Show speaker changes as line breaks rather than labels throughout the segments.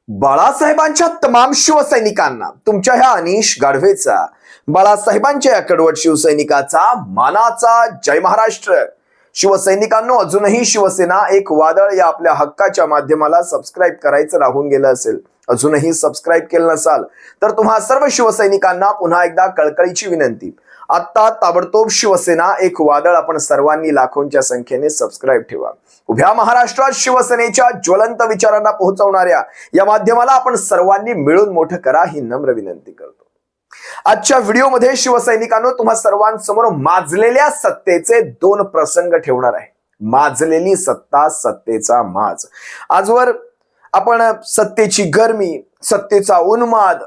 बाळासाहेबांच्या तमाम शिवसैनिकांना तुमच्या ह्या अनिश गाढवेचा, बाळासाहेबांच्या या कडवट शिवसैनिकाचा मानाचा जय महाराष्ट्र। शिवसैनिकांनो, अजूनही शिवसेना एक वादळ या आपल्या हक्काच्या माध्यमाला सबस्क्राइब करायचं राहून गेलं असेल, अजूनही सबस्क्राइब केलं नसाल तर तुम्हा सर्व शिवसैनिकांना पुन्हा एकदा कळकळीची विनंती, आता ताबडतोब शिवसेना एक वादळ आपण सर्वांनी लाखोंच्या संख्येने सबस्क्राइब ठेवा। उभ्या महाराष्ट्रात शिवसेनेच्या ज्वलंत विचारांना पोहोचवणाऱ्या या माध्यमाला आपण सर्वांनी मिळून मोठं करा ही नम्र विनंती करतो। आजच्या व्हिडिओमध्ये शिवसैनिकांनो तुम्हा सर्वांसमोर माजलेल्या सत्तेचे दोन प्रसंग ठेवणार आहे। माजलेली सत्ता, सत्तेचा माज। आजवर आपण सत्तेची गरमी, सत्तेचा उन्माद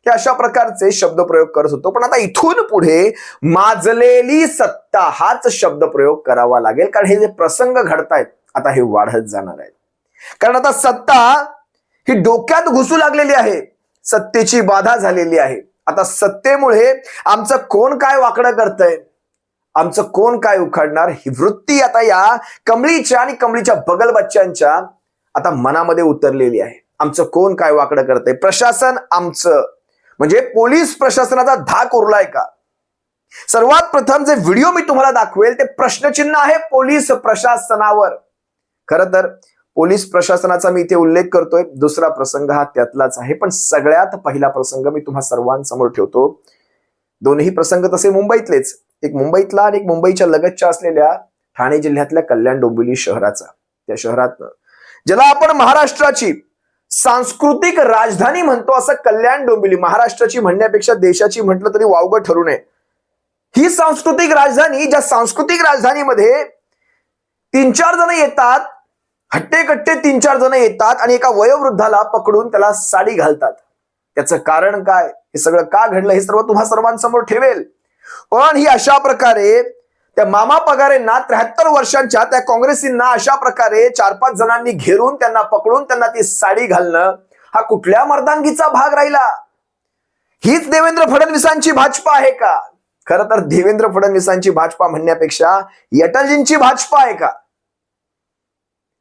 या अशा प्रकारचे शब्दप्रयोग करत होतो, पण आता इथून पुढे माजलेली सत्ता हाच शब्दप्रयोग करावा लागेल, कारण हे जे प्रसंग घडतायत आता हे वाढत जाणार आहे। कारण आता सत्ता ही डोक्यात घुसू लागलेली आहे, सत्तेची बाधा झालेली आहे। आता सत्तेमुळे आमचं कोण काय वाकडं करतंय, आमचं कोण काय उखाडणार, ही वृत्ती आता या कमळीच्या आणि कमळीच्या बगल बच्च्यांच्या आता मनामध्ये उतरलेली आहे। आमचं कोण काय वाकडं करतंय, प्रशासन आमचं म्हणजे पोलीस प्रशासनाचा धाक उरलाय का? सर्वात प्रथम जे व्हिडिओ मी तुम्हाला दाखवेल ते प्रश्नचिन्ह आहे पोलीस प्रशासनावर। खरं तर पोलीस प्रशासनाचा मी इथे उल्लेख करतोय, दुसरा प्रसंग हा त्यातलाच आहे, पण सगळ्यात पहिला प्रसंग मी तुम्हा सर्वांसमोर ठेवतो। दोन्ही प्रसंग तसे मुंबईतलेच, एक मुंबईतला आणि एक मुंबईच्या लगतच्या असलेल्या ठाणे जिल्ह्यातल्या कल्याण डोंबिवली शहराचा। त्या शहरात ज्याला आपण महाराष्ट्राची सांस्कृतिक राजधानी म्हणतो, असं कल्याण डोंबिवली, महाराष्ट्राची म्हणण्यापेक्षा देशाची म्हटलं तरी वावगं ठरू नये, ही सांस्कृतिक राजधानी, ज्या सांस्कृतिक राजधानीमध्ये 3-4 जण येतात, हट्टेकट्टे 3-4 जण येतात आणि एका वयोवृद्धाला पकडून त्याला साडी घालतात। त्याचं कारण काय, हे सगळं का घडलं, हे सर्व तुम्हा सर्वांसमोर ठेवेल। पण ही अशा प्रकारे त्या मामा पगारेंना, 73 वर्षांच्या त्या काँग्रेसींना अशा प्रकारे 4-5 जणांनी घेरून त्यांना पकडून त्यांना ती साडी घालणं हा कुठल्या मर्दानगीचा भाग राहिला? हीच देवेंद्र फडणवीसांची भाजपा आहे का? खरं तर देवेंद्र फडणवीसांची भाजपा म्हणण्यापेक्षा अटलजींची भाजपा आहे का?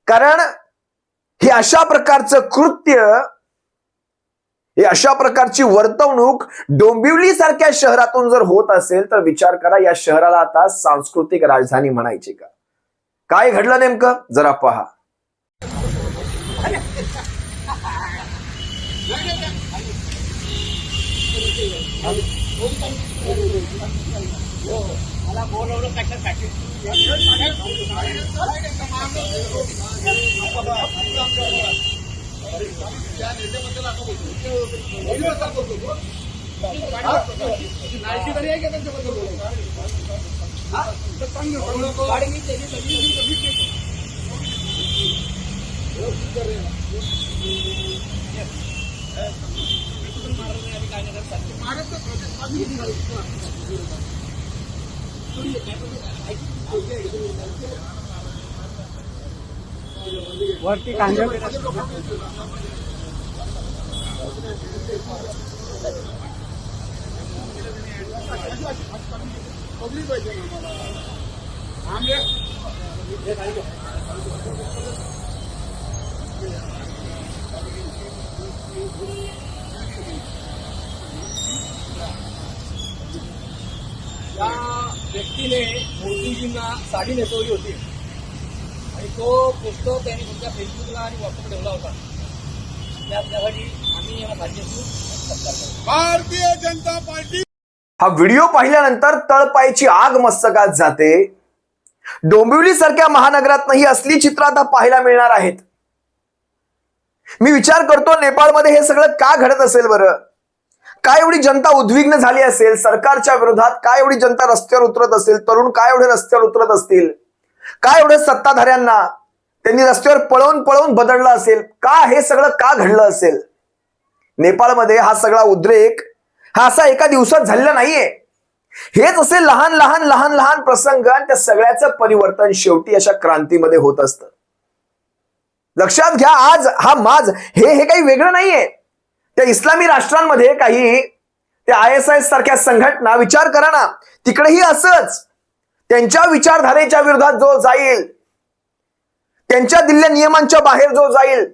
कारण हे अशा प्रकारचं कृत्य, हे अशा प्रकारची वर्तवणूक डोंबिवली सारख्या शहरातून जर होत असेल तर विचार करा, या शहराला आता सांस्कृतिक राजधानी म्हणायची का? काय घडलं नेमकं जरा पहा।
वरती कांद्या
या व्यक्तीने मोदीजींना साडी नेसवली होती आणि तो पोस्टर त्यांनी तुमच्या फेसबुकला आणि व्हॉट्सअपला ठेवला होता। त्यासाठी आम्ही या भारतीय जनता पार्टी
हा व्हिडिओ पाहिल्यानंतर तळपायची आग मस्तकात जाते। डोंबिवली सारख्या महानगरात ही असली चित्र आता पाहायला मिळणार आहेत। मी विचार करतो, नेपाळमध्ये हे सगळं का घडत असेल बरं? काय एवढी जनता उद्विग्न झाली असेल सरकारच्या विरोधात? काय एवढी जनता रस्त्यावर उतरत असेल? तरुण काय एवढे रस्त्यावर उतरत असतील? काय एवढे सत्ताधाऱ्यांना त्यांनी रस्त्यावर पळवून पळवून बदललं असेल? का हे सगळं का घडलं असेल? नेपाळमध्ये हा सगळा उद्रेक हा असा एका दिवसात झालेला नाहीये। हेच असे लहान लहान लहान लहान प्रसंग आणि त्या सगळ्याचं परिवर्तन शेवटी अशा क्रांतीमध्ये होत असतं। लक्षात घ्या, आज हा माज हे काही वेगळं नाहीये। त्या इस्लामी राष्ट्रांमध्ये काही त्या ISIS सारख्या संघटना, विचार करा ना, तिकडेही असंच त्यांच्या विचारधारेच्या विरोधात जो जाईल, त्यांच्या दिलेल्या नियमांच्या बाहेर जो जाईल,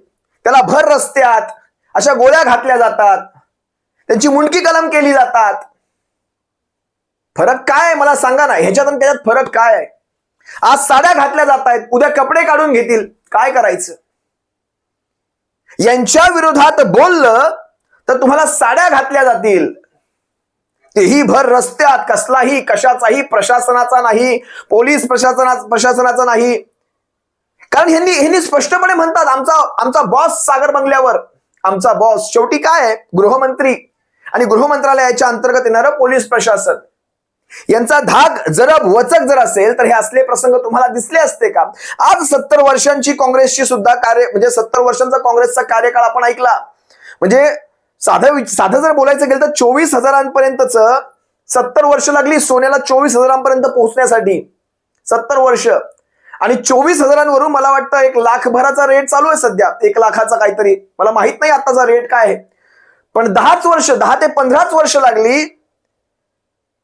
त्याला भर रस्त्यात अशा गोळ्या घातल्या जातात, त्यांची मुंडकी कलम केली जातात. फरक काय आहे मला सांगा ना, ह्याच्यात आणि त्याच्यात फरक काय आहे? आज साड्या घातल्या जात आहेत, उद्या कपडे काढून घेतील, काय करायचं? यांच्या विरोधात बोललं तर तुम्हाला साड्या घातल्या जातील, तेही भर रस्त्यात, कसलाही कशाचाही प्रशासनाचा नाही, पोलीस प्रशासनाचा नाही. कारण ह्यांनी स्पष्टपणे म्हणतात आमचा बॉस सागर बंगल्यावर, आमचा बॉस शेवटी काय आहे? गृहमंत्री आणि गृहमंत्रालयाच्या अंतर्गत येणारं पोलीस प्रशासन. यांचा धाक जरब वचक जर असेल तर हे असले प्रसंग तुम्हाला दिसले असते का? आज 70 वर्षांची काँग्रेसची सुद्धा म्हणजे 70 वर्षांचा काँग्रेसचा कार्यकाळ आपण ऐकला. म्हणजे साधं जर बोलायचं गेलं तर 24,000पर्यंतच 70 वर्ष लागली सोन्याला 24,000पर्यंत पोहोचण्यासाठी. 70 वर्ष आणि 24,000वरून मला वाटतं 1,00,000भराचा रेट चालू आहे सध्या, 1 लाखाचा काहीतरी, मला माहित नाही आताचा रेट काय आहे. पण 10 ते 15 वर्ष लागली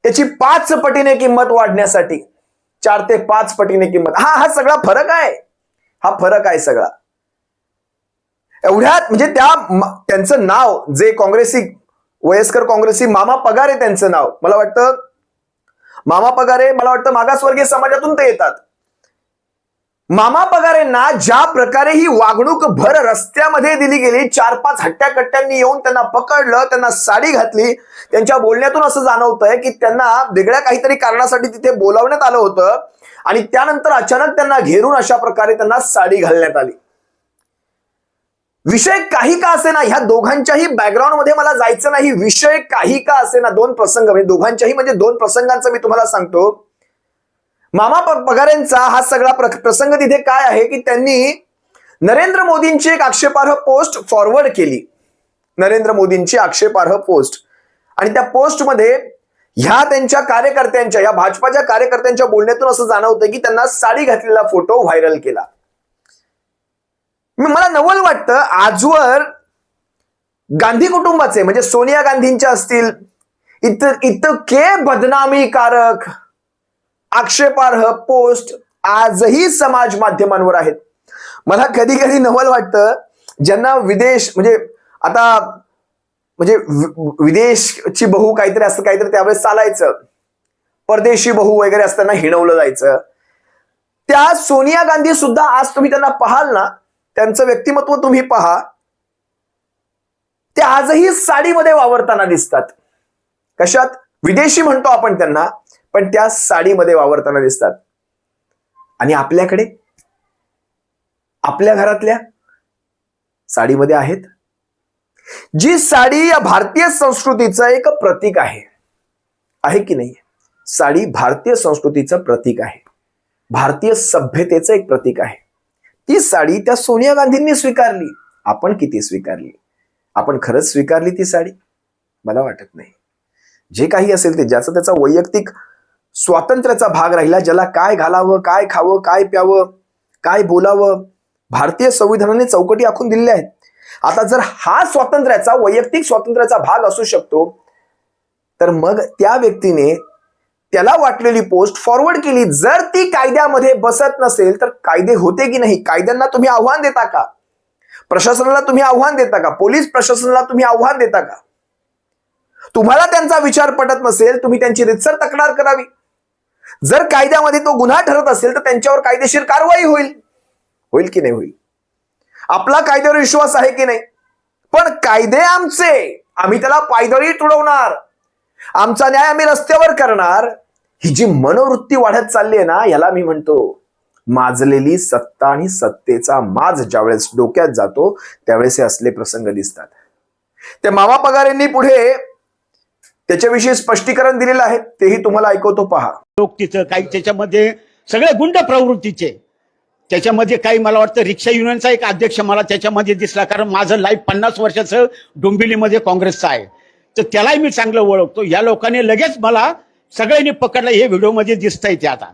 त्याची 5 पटीने किंमत वाढण्यासाठी, 4 ते 5 पटीने किंमत. हा सगळा फरक आहे, हा फरक आहे सगळा. एवढ्यात म्हणजे त्यांचं नाव जे काँग्रेसी वयस्कर काँग्रेसी मामा पगारे त्यांचं नाव, मला वाटतं मामा पगारे, मला वाटतं मागासवर्गीय समाजातून ते येतात. मामा पगारेंना ज्या प्रकारे ही वागणूक भर रस्त्यामध्ये दिली गेली, 4-5 हट्ट्याकट्ट्यांनी येऊन त्यांना पकडलं, त्यांना साडी घातली, त्यांच्या बोलण्यातून असं जाणवतंय की त्यांना वेगळ्या काहीतरी कारणासाठी तिथे बोलावण्यात आलं होतं आणि त्यानंतर अचानक त्यांना घेरून अशा प्रकारे त्यांना साडी घालण्यात आली. विषय काही का असे ना, ह्या दोघांच्याही बॅकग्राऊंड मध्ये मला जायचं नाही. विषय काही का असे ना, 2 प्रसंग म्हणजे दोघांच्याही म्हणजे 2 प्रसंगांचं मी तुम्हाला सांगतो. मामा पगारेंचा हा सगळा प्रसंग तिथे काय आहे की त्यांनी नरेंद्र मोदींची एक आक्षेपार्ह पोस्ट फॉरवर्ड केली, नरेंद्र मोदींची आक्षेपार्ह पोस्ट. आणि त्या पोस्टमध्ये ह्या त्यांच्या कार्यकर्त्यांच्या, या भाजपाच्या कार्यकर्त्यांच्या बोलण्यातून असं जाणवतं की त्यांना साडी घातलेला फोटो व्हायरल केला. मला नवल वाटतं आजवर गांधी कुटुंबाचे म्हणजे सोनिया गांधींच्या असतील इतके बदनामीकारक आक्षेपार्ह पोस्ट आजही समाज माध्यमांवर आहेत. मला कधी कधी नवल वाटतं ज्यांना विदेश म्हणजे आता म्हणजे विदेशची बहू काहीतरी असं काहीतरी त्यावेळेस चालायचं, परदेशी बहू वगैरे असताना हिणवलं जायचं. त्या सोनिया गांधी सुद्धा आज तुम्ही त्यांना पाहाल ना, त्यांचं व्यक्तिमत्व तुम्ही पहा, ते आजही साडीमध्ये वावरताना दिसतात. कशात? विदेशी म्हणतो आपण त्यांना, पण त्या साडीमध्ये वावरताना दिसतात. आणि आपल्याकडे आपल्या घरातल्या साडीमध्ये आहेत. जी साडी या भारतीय संस्कृतीचं एक प्रतीक आहे की नाही? साडी भारतीय संस्कृतीचं प्रतीक आहे, भारतीय सभ्यतेचं एक प्रतीक आहे. ती साडी त्या सोनिया गांधींनी स्वीकारली. आपण किती स्वीकारली? आपण खरंच स्वीकारली ती साडी? मला वाटत नाही. जे काही असेल ते ज्याचा त्याचा वैयक्तिक स्वातंत्र्याचा भाग राहिला, ज्याला काय घालावं, काय खावं, काय प्यावं, काय बोलावं, भारतीय संविधानाने चौकटी आखून दिलेल्या आहेत. आता जर हा स्वातंत्र्याचा वैयक्तिक स्वातंत्र्याचा भाग असू शकतो, तर मग त्या व्यक्तीने त्याला वाटलेली पोस्ट फॉरवर्ड केली. जर ती कायद्यामध्ये बसत नसेल तर कायदे होते की नाही? कायद्यांना तुम्ही आव्हान देता का? प्रशासनाला तुम्ही आव्हान देता का? पोलीस प्रशासनाला तुम्ही आव्हान देता का? तुम्हाला त्यांचा विचार पटत नसेल, तुम्ही त्यांची रितसर तक्रार करावी. जर कायद्यामध्ये तो गुन्हा ठरत असेल तर त्यांच्यावर कायदेशीर कारवाई होईल की नाही होईल? आपला कायद्यावर विश्वास आहे की नाही? पण कायदे आमचे, आम्ही त्याला पायदळी तुडवणार, आमचा न्याय आम्ही रस्त्यावर करणार, ही जी मनोवृत्ती वाढत चालली आहे ना, याला मी म्हणतो माजलेली सत्ता आणि सत्तेचा माज ज्यावेळेस डोक्यात जातो त्यावेळेस हे असले प्रसंग दिसतात. त्या मामा पगारेंनी पुढे त्याच्याविषयी स्पष्टीकरण दिलेलं आहे, तेही तुम्हाला ऐकवतो, पहा.
तिचं काही त्याच्यामध्ये सगळे गुंड प्रवृत्तीचे, त्याच्यामध्ये काही मला वाटतं रिक्षा युनियनचा एक अध्यक्ष मला त्याच्यामध्ये दिसला, कारण माझं लाईफ 50 वर्षाचं डोंबिवलीमध्ये काँग्रेसचं आहे, तर त्यालाही मी चांगलं ओळखतो. या लोकांनी लगेच मला सगळ्यांनी पकडलं, हे व्हिडिओमध्ये दिसतंय ते. आता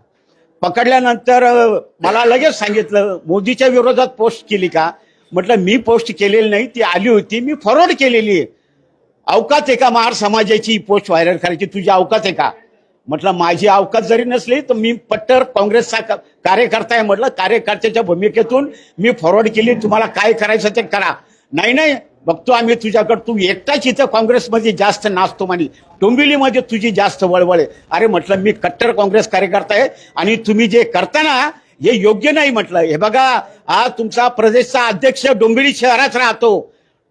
पकडल्यानंतर मला लगेच सांगितलं मोदीच्या विरोधात पोस्ट केली का? म्हटलं मी पोस्ट केलेली नाही, ती आली होती, मी फॉरवर्ड केलेली आहे. अवकात आहे का महार समाजाची पोस्ट व्हायरल करायची? तुझी अवकात आहे का? म्हटलं माझी अवकात जरी नसली तर मी पट्टर काँग्रेसचा कार्यकर्ता आहे. म्हटलं कार्यकर्त्याच्या भूमिकेतून मी फॉरवर्ड केली, तुम्हाला काय करायचं ते करा. नाही बघतो आम्ही तुझ्याकडे, तू एकटाच इथं काँग्रेसमध्ये जास्त नाचतो म्हणे, डोंबिवलीमध्ये तुझी जास्त वळवळ आहे. अरे म्हटलं मी कट्टर काँग्रेस कार्यकर्ता आहे आणि तुम्ही जे करताना हे योग्य नाही म्हटलं. हे बघा, हा तुमचा प्रदेशचा अध्यक्ष डोंबिवली शहरात राहतो,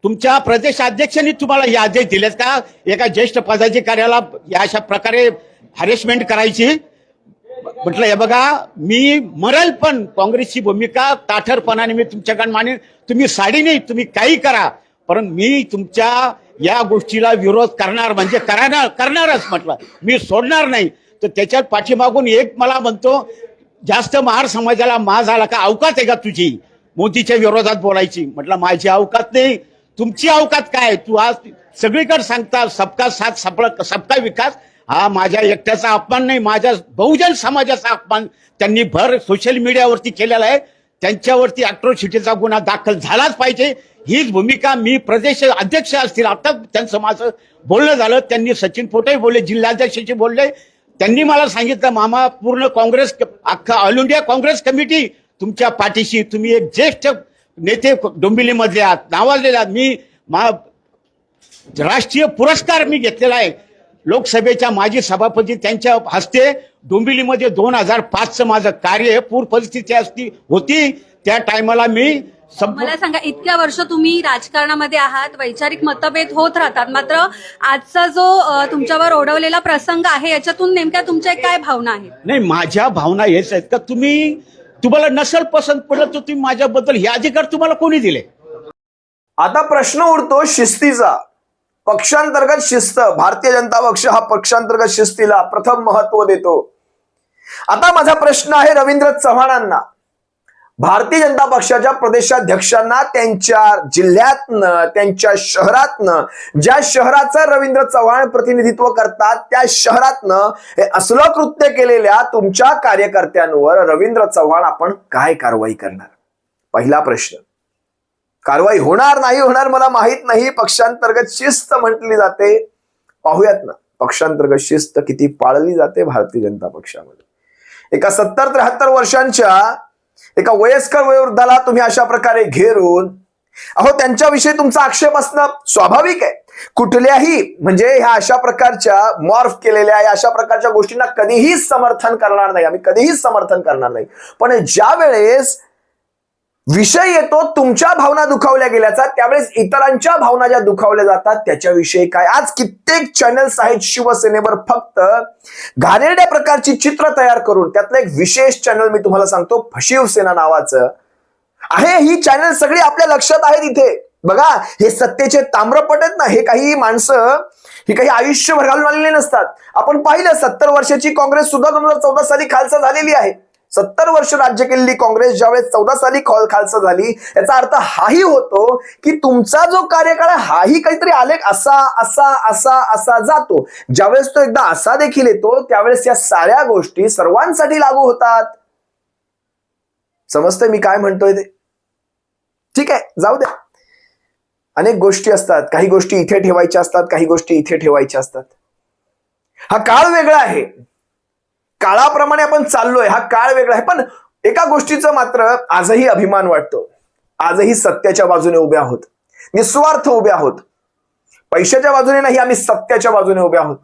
तुमच्या प्रदेश अध्यक्षांनी तुम्हाला हे आदेश दिलेत का एका ज्येष्ठ पदाधिकाऱ्याला या अशा प्रकारे हॅरेसमेंट करायची? म्हटलं हे बघा, मी मरल पण काँग्रेसची भूमिका ताठरपणाने मी तुमच्याकडे मानेन. तुम्ही साडी नाही, तुम्ही काही करा, पण मी तुमच्या या गोष्टीला विरोध करणार म्हणजे करणारच म्हटलं, मी सोडणार नाही. तर त्याच्यात पाठीमागून एक मला म्हणतो, जास्त महार समाजाला झाला का अवकात आहे का तुझी मोदीच्या विरोधात बोलायची? म्हटलं माझी अवकात नाही, तुमची अवकात काय? तू आज सगळीकडे सांगता सबका साथ सबका विकास, हा माझ्या एकट्याचा अपमान नाही, माझ्या बहुजन समाजाचा अपमान त्यांनी भर सोशल मीडियावरती केलेला आहे. त्यांच्यावरती अॅट्रॉसिटीचा गुन्हा दाखल झालाच पाहिजे, हीच भूमिका. मी प्रदेश अध्यक्ष असतील, आता त्यांचं माझं बोलणं झालं, त्यांनी सचिन पोटे बोलले, जिल्हाध्यक्षाशी बोलले, त्यांनी मला सांगितलं मामा पूर्ण काँग्रेस अख्खा ऑल इंडिया काँग्रेस कमिटी तुमच्या पाठीशी, तुम्ही एक ज्येष्ठ नेते डोंबिवलीमधले आहात, नावाजलेले आहात. मी राष्ट्रीय पुरस्कार मी घेतलेला आहे लोकसभेच्या माजी सभापती त्यांच्या हस्ते. डोंबिवलीमध्ये 2005चं माझं कार्य पूर परिस्थिती होती, त्या टायमाला मी
मला सांगा, इतक्या वर्ष तुम्ही राजकारणामध्ये आहात, वैचारिक मतभेद होत राहतात, मात्र आजचा जो तुमच्यावर ओढवलेला प्रसंग आहे याच्यातून नेमक्या तुमच्या काय भावना आहेत?
नाही, माझ्या भावना हेच आहेत का तुम्हाला नसेल पसंत पडलं तर तुम्ही माझ्याबद्दल हे अधिकार तुम्हाला कोणी दिले?
आता प्रश्न उरतो शिस्तीचा. पक्षांतर्गत शिस्त, भारतीय जनता पक्ष हा पक्षांतर्गत शिस्तीला प्रथम महत्व देतो. आता माझा प्रश्न आहे रवींद्र चव्हाणांना, भारतीय जनता पक्षाच्या प्रदेशाध्यक्षांना, त्यांच्या जिल्ह्यातनं, त्यांच्या शहरातनं, ज्या शहराचं रवींद्र चव्हाण प्रतिनिधित्व करतात त्या शहरातनं हे असलं कृत्य केलेल्या तुमच्या कार्यकर्त्यांवर रवींद्र चव्हाण आपण काय कारवाई करणार? पहिला प्रश्न. कारवाई होणार नाही होणार मला माहित नाही, पक्षांतर्गत शिस्त म्हटली जाते. पाहूयात ना पक्षांतर्गत शिस्त किती पाळली जाते भारतीय जनता पक्षामध्ये. एका 70-73 वर्षांच्या एका वयस्कर वयोवृद्धाला तुम्ही अशा प्रकारे घेरून, त्यांच्याविषयी तुमचा आक्षेप असणं स्वाभाविक आहे. कुठल्याही म्हणजे ह्या अशा प्रकारच्या मॉर्फ केलेल्या या अशा प्रकारच्या गोष्टींना कधीही समर्थन करणार नाही, आम्ही कधीही समर्थन करणार नाही. पण ज्या वेळेस विषय येतो तुमच्या भावना दुखावल्या गेल्याचा, त्यावेळेस इतरांच्या भावना ज्या दुखावल्या जातात त्याच्याविषयी काय? आज कित्येक चॅनल्स आहेत शिवसेनेवर फक्त घाणेरड्या प्रकारची चित्र तयार करून, त्यातलं एक विशेष चॅनल मी तुम्हाला सांगतो, शिवसेना नावाचं आहे. ही चॅनल सगळी आपल्या लक्षात आहेत. इथे बघा, हे सत्तेचे ताम्रपट आहेत ना, हे काही माणसं ही काही आयुष्यभर घालून आलेली नसतात. आपण पाहिलं 70 वर्षाची काँग्रेस सुद्धा 2014 साली खालसा झालेली आहे. 70 वर्ष राज्य केलेली काँग्रेस ज्यावेळेस 14 साली खालसा झाली, याचा अर्थ हाही होतो की तुमचा जो कार्यकाळ हाही काहीतरी आलेख असा असा असा असा जातो. ज्यावेळेस तो एकदा असा देखील येतो त्यावेळेस या साऱ्या गोष्टी सर्वांसाठी लागू होतात. समजतंय मी काय म्हणतोय ते? ठीक आहे, जाऊ द्या. अनेक गोष्टी असतात, काही गोष्टी इथे ठेवायच्या असतात, काही गोष्टी इथे ठेवायच्या असतात. हा काळ वेगळा आहे, काळाप्रमाणे आपण चाललोय, हा काळ वेगळा आहे. पण एका गोष्टीचं मात्र आजही अभिमान वाटतो, आजही सत्याच्या बाजूने उभे आहोत, निस्वार्थ उभे आहोत. पैशाच्या बाजूने नाही, आम्ही सत्याच्या बाजूने उभे आहोत.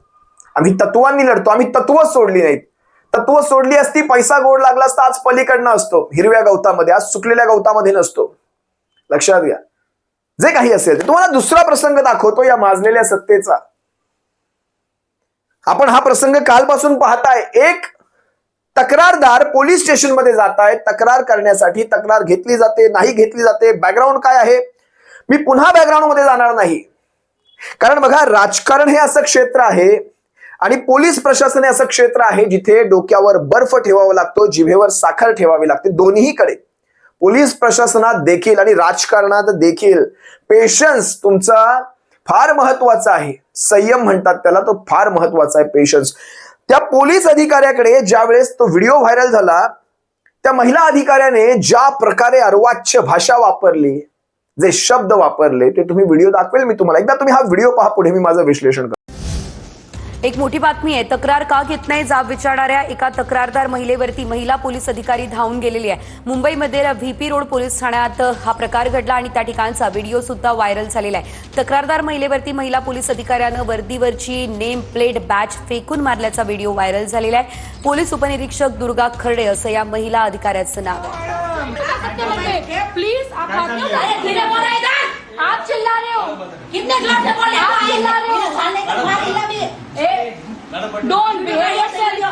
आम्ही तत्वांनी लढतो, आम्ही तत्व सोडली नाहीत. तत्व सोडली असती, पैसा गोड लागला असता, आज पलीकडनं असतो हिरव्या गवतामध्ये, आज सुकलेल्या गवतामध्ये नसतो. लक्षात घ्या. जे काही असेल ते तुम्हाला दुसरा प्रसंग दाखवतो या माजलेल्या सत्तेचा. आपण हा प्रसंग कालपासून पाहताय. एक तक्रारदार पोलीस स्टेशन मध्ये जात आहे तक्रार करण्यासाठी. तक्रार घेतली जाते, नाही घेतली जाते, बॅकग्राऊंड काय आहे मी पुन्हा बॅकग्राऊंड मध्ये जाणार नाही. कारण बघा, राजकारण हे असं क्षेत्र आहे आणि पोलीस प्रशासन हे असं क्षेत्र आहे जिथे डोक्यावर बर्फ ठेवावा लागतो, जिभेवर साखर ठेवावी लागते. दोन्हीकडे पोलीस प्रशासनात देखील आणि राजकारणात देखील पेशन्स तुमचा फार महत्वाचा आहे. संयम म्हणतात त्याला, तो फार महत्वाचा आहे, पेशन्स. त्या पोलीस अधिकाऱ्याकडे ज्या वेळेस तो व्हिडिओ व्हायरल झाला, त्या महिला अधिकाऱ्याने ज्या प्रकारे अर्वाच्य भाषा वापरली, जे शब्द वापरले, ते तुम्ही व्हिडिओ दाखवेल मी तुम्हाला. एकदा तुम्ही हा व्हिडिओ पहा, पुढे मी माझं विश्लेषण करतो.
एक मोठी बातमी आहे. तक्रार का घेत नाही जाब विचारणाऱ्या एका तक्रारदार महिलेवरती महिला पोलीस अधिकारी धावून गेलेली आहे. मुंबईमध्ये व्हीपी रोड पोलीस ठाण्यात हा प्रकार घडला आणि त्या ठिकाणचा व्हिडिओ सुद्धा व्हायरल झालेला आहे. तक्रारदार महिलेवरती महिला पोलीस अधिकाऱ्यानं वर्दीवरची नेम प्लेट बॅच फेकून मारल्याचा व्हिडिओ व्हायरल झालेला आहे. पोलीस उपनिरीक्षक दुर्गा खर्डे असं या महिला अधिकाऱ्याचं नाव आहे.
प्लीज आप चिल्ला रहे हो, कितने क्लास से बोले आप चिल्ला रहे हो, डोंट बिहेव योरसेल्फ,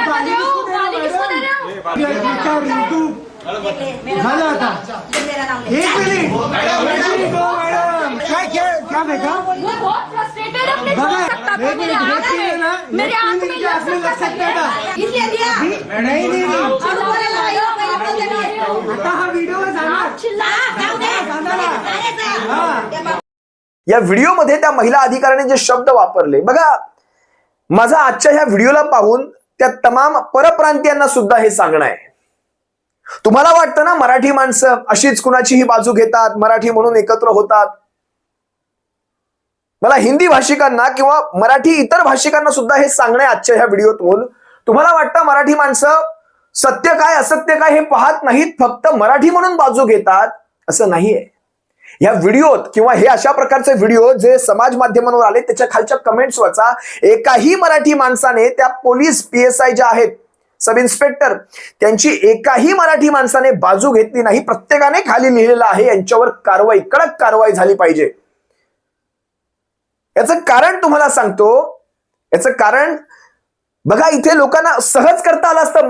गाली ना दो, गाली किसको दे रहे हो?
झालं आता एक मिनिट क्या देखा
वो बहुत फ्रस्ट्रेटेड अपने
बघा एक मिनिट देखिए ना
मेरे आंख में
लग सकता था
इसलिए दिया
नहीं आता हा व्हिडिओ
आप चिल्ला
या व्हिडिओमध्ये त्या महिला अधिकाऱ्याने जे शब्द वापरले बघा, माझा आजच्या ह्या व्हिडिओला पाहून त्या तमाम परप्रांतीयांना सुद्धा हे सांगणं आहे. तुम्हाला वाटतं ना मराठी माणसं अशीच कुणाचीही बाजू घेतात, मराठी म्हणून एकत्र होतात. मला हिंदी भाषिकांना किंवा मराठी इतर भाषिकांना सुद्धा हे सांगणं आहे आजच्या ह्या व्हिडिओतून. तुम्हाला वाटतं मराठी माणसं सत्य काय असत्य काय हे पाहत नाहीत, फक्त मराठी म्हणून बाजू घेतात, असं नाहीये. या व्हिडिओत किंवा हे अशा प्रकारचे व्हिडिओ जे समाज माध्यमांवर आले त्याच्या खालच्या कमेंट्स वाचा. एकाही मराठी माणसाने त्या पोलीस PSI ज्या आहेत, सब इन्स्पेक्टर, त्यांची एकाही मराठी माणसाने बाजू घेतली नाही. प्रत्येकाने खाली लिहिलेलं आहे यांच्यावर कारवाई, कडक कारवाई झाली पाहिजे. याचं कारण तुम्हाला सांगतो. याचं कारण बघा, इथे लोकांना सहज करता आलं असतं,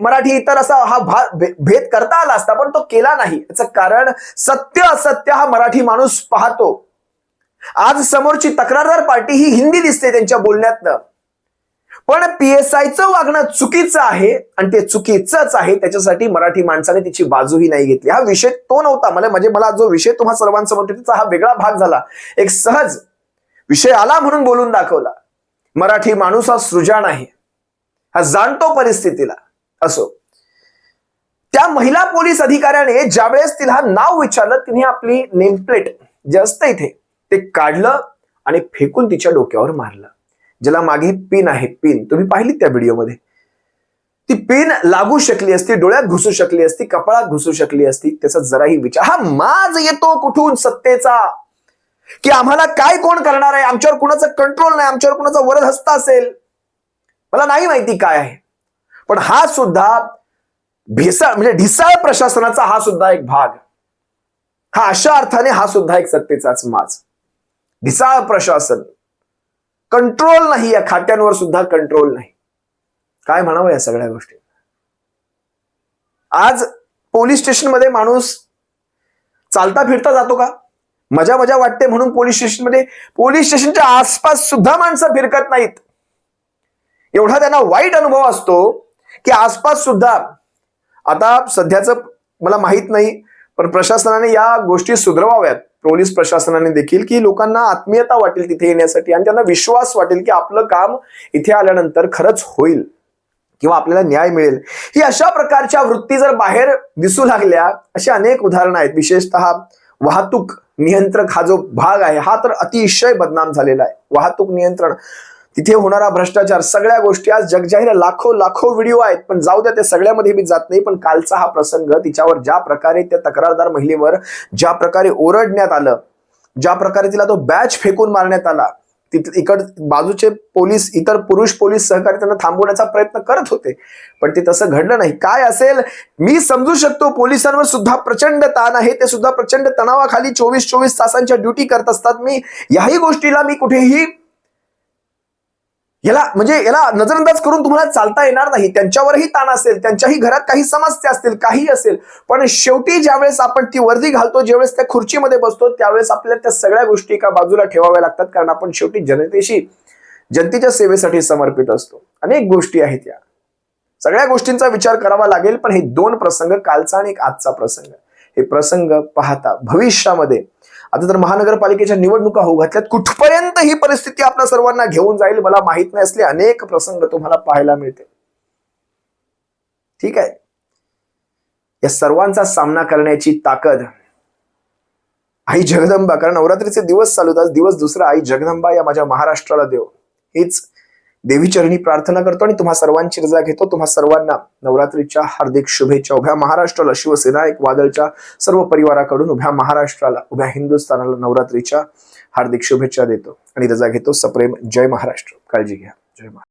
मराठी इतर असा हा भेद करता आला असता, पण तो केला नाही. याचं कारण सत्य असत्य हा मराठी माणूस पाहतो. आज समोरची तक्रारदार पार्टी ही हिंदी दिसते त्यांच्या बोलण्यातनं, पण PSIचं वागणं चुकीचं आहे आणि ते चुकीचंच आहे. त्याच्यासाठी मराठी माणसाने तिची बाजूही नाही घेतली. हा विषय तो नव्हता. मला जो विषय तुम्हा सर्वांसमोर त्याचा हा वेगळा भाग झाला. एक सहज विषय आला म्हणून बोलून दाखवला. मराठी माणूस हा सृजन आहे, हा जाणतो परिस्थितीला. असो, त्या महिला पोलीस अधिकाऱ्याने ज्यावेळेस तिला नाव विचारलं, तिने आपली नेमप्लेट जे असतं इथे ते काढलं आणि फेकून तिच्या डोक्यावर मारलं. ज्याला मागे पिन आहे, पिन तुम्ही पाहिली त्या व्हिडिओमध्ये, ती पिन लागू शकली असती, डोळ्यात घुसू शकली असती, कपाळात घुसू शकली असती. त्याचा जराही विचार, हा माज येतो कुठून सत्तेचा, की आम्हाला काय कोण करणार आहे, आमच्यावर कुणाचा कंट्रोल नाही, आमच्यावर कुणाचा वरदहस्त असेल, मला नाही माहिती काय आहे. पण हा सुद्धा भेसाळ म्हणजे ढिसाळ प्रशासनाचा हा सुद्धा एक भाग. हा अशा अर्थाने हा सुद्धा एक सत्तेचाच माज. ढिसाळ प्रशासन, कंट्रोल नाही, या खात्यांवर सुद्धा कंट्रोल नाही. काय म्हणावं या सगळ्या गोष्टी. आज पोलीस स्टेशनमध्ये माणूस चालता फिरता जातो का? मजा वाटते म्हणून पोलीस स्टेशनच्या आसपास सुद्धा माणसं फिरकत नाहीत. एवढा त्यांना वाईट अनुभव असतो की आसपास सुद्धा, आता सध्याचं मला माहित नाही, पण प्रशासनाने या गोष्टी सुधाराव्यात, पोलीस प्रशासनाने देखील, की लोकांना आत्मीयता वाटेल तिथे येण्यासाठी आणि त्यांना विश्वास वाटेल की आपलं काम इथे आल्यानंतर खरंच होईल किंवा आपल्याला न्याय मिळेल. ही अशा प्रकारच्या वृत्ती जर बाहेर दिसू लागल्या, अशी अनेक उदाहरणं आहेत. विशेषतः वाहतूक नियंत्रक हा जो भाग आहे हा तर अतिशय बदनाम झालेला आहे. वाहतूक नियंत्रण, तिथे होणारा भ्रष्टाचार, सगळ्या गोष्टी आज जगजाहीर लाखो व्हिडिओ आहेत. पण जाऊ द्या, ते सगळ्यामध्ये मी जात नाही. पण कालचा हा प्रसंग, तिच्यावर ज्या प्रकारे त्या तक्रारदार महिलेवर ज्या प्रकारे ओरडण्यात आलं, ज्या प्रकारे तिला तो बॅच फेकून मारण्यात आला, बाजूचे पोलीस, इतर पुरुष पोलीस सहकारी त्यांना थांबवण्याचा प्रयत्न करत होते, पण ते तसं घडलं नाही. काय असेल, मी समजू शकतो, पोलिसांवर सुद्धा प्रचंड ताण आहे, ते सुद्धा प्रचंड तणावाखाली 24 तासांच्या ड्युटी करत असतात. मी याही गोष्टीला मी कुठेही याला नजरअंदाज करून तुम्हाला चालता येणार नाही. त्यांच्यावरही ताण असेल, त्यांच्याही घरात काही समस्या असतील, काही असेल, पण शेवटी ज्यावेळेस आपण ती वर्दी घालतो, ज्यावेळेस त्या खुर्चीमध्ये बसतो, त्यावेळेस आपल्याला त्या सगळ्या गोष्टी एका बाजूला ठेवाव्या लागतात. कारण आपण शेवटी जनतेच्या सेवेसाठी समर्पित असतो. अनेक गोष्टी आहेत, या सगळ्या गोष्टींचा विचार करावा लागेल. पण हे दोन प्रसंग, कालचा आणि एक आजचा प्रसंग, हे प्रसंग पाहता भविष्यामध्ये, आता तर महानगरपालिकेच्या निवडणुका होऊ घातल्यात, कुठपर्यंत ही परिस्थिती आपल्या सर्वांना घेऊन जाईल मला माहित नाही. असले अनेक प्रसंग तुम्हाला पाहायला मिळते. ठीक आहे, या सर्वांचा सामना करण्याची ताकद आई जगदंबा, कारण नवरात्रीचे दिवस चालू आहेत, आज दिवस दुसरा. आई जगदंबा या माझ्या महाराष्ट्राला देव, हीच देवी चरणी प्रार्थना करतो आणि तुम्हा सर्वांची रजा घेतो. तुम्हा सर्वांना नवरात्रीच्या हार्दिक शुभेच्छा. उभ्या महाराष्ट्राला, शिवसेना एक वादळच्या सर्व परिवाराकडून उभ्या महाराष्ट्राला, उभ्या हिंदुस्थानाला नवरात्रीच्या हार्दिक शुभेच्छा देतो आणि रजा घेतो. सप्रेम जय महाराष्ट्र. काळजी घ्या. जय महाराष्ट्र.